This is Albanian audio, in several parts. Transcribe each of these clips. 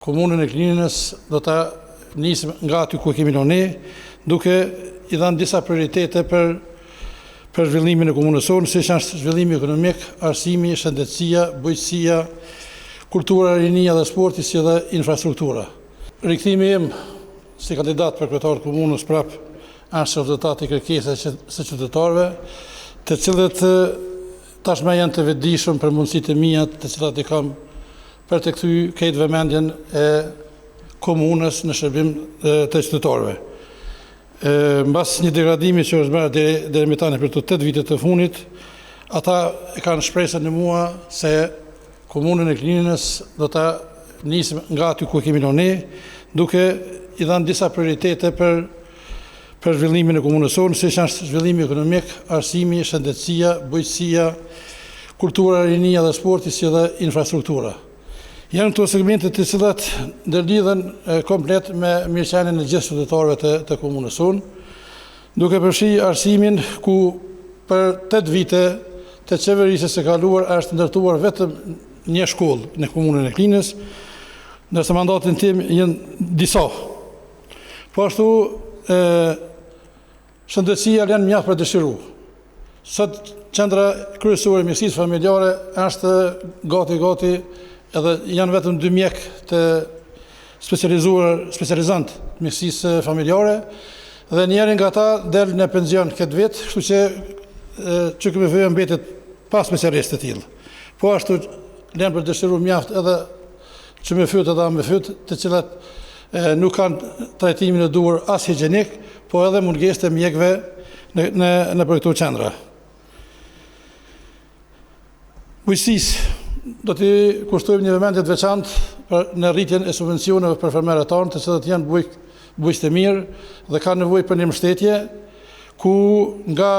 Komunën e Kninës do ta nisim nga aty ku kemi ne, duke I dhënë disa prioritete për zhvillimin e komunës sonë, siç është zhvillimi ekonomik, arsimi, shëndetësia, bujqësia, kultura, rinia dhe sporti, si edhe infrastruktura. Rikthimi im si kandidat për kryetar të komunës prap është rezultati I kërkesave së qytetarëve, të cilët tashmë janë të vetëdijshëm për mundësitë e mia, të cilat I kam për të kthy këtë vëmendjen e komunës në shërbim të qytetarëve. Mbas një degradimi që është bërë deri më tani për të 8 vite të fundit, ata e kanë shpresën në mua se komunën e Kninës do ta nisim nga aty ku kemi ne, duke I dhënë disa prioritete për zhvillimin e komunës sonë, siç është zhvillimi ekonomik, arsimi, shëndetësia, bujqësia, kultura, rinia dhe sporti, si edhe infrastruktura. Janë këto segmente të cilat ndërlidhen komplet me mirëqenien e gjithë qytetarëve të komunës sonë, duke përfshirë arsimin ku për 8 vite të qeverisë së kaluar është ndërtuar vetëm një shkollë në komunën e Kninës, ndërsa mandatin tim janë disa. Po ashtu shëndetësia lën mjaft për dëshiruar. Sot qendra kryesore e mjekësisë familjare është gati edhe janë vetëm 2 mjekë të specializant mjekësisë familjare dhe njëri nga ata del në pension këtë vit, kështu që KBF mbetet pa specialistë të tillë. Po ashtu lën për dëshiruar mjaft edhe QMF-t edhe AMF-t, të cilat nuk kanë trajtimin e duhur as higienik, po edhe mungesë të mjekëve në për këto qendra. Bujqësisë do t'i kushtojmë një vëmendje të veçantë në rritjen e subvencioneve për fermerët tanë, të cilat janë bujqë të mirë dhe kanë nevojë për një mbështetje, ku nga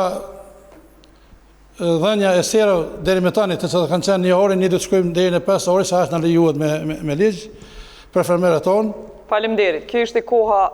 dhënia e serave deri më tani, të cilat kanë qenë 1 orë, ne do të shkojmë deri në 5 orë, sa është na lejuar me ligj për fermerët tanë. Faleminderit. Kjo ishte koha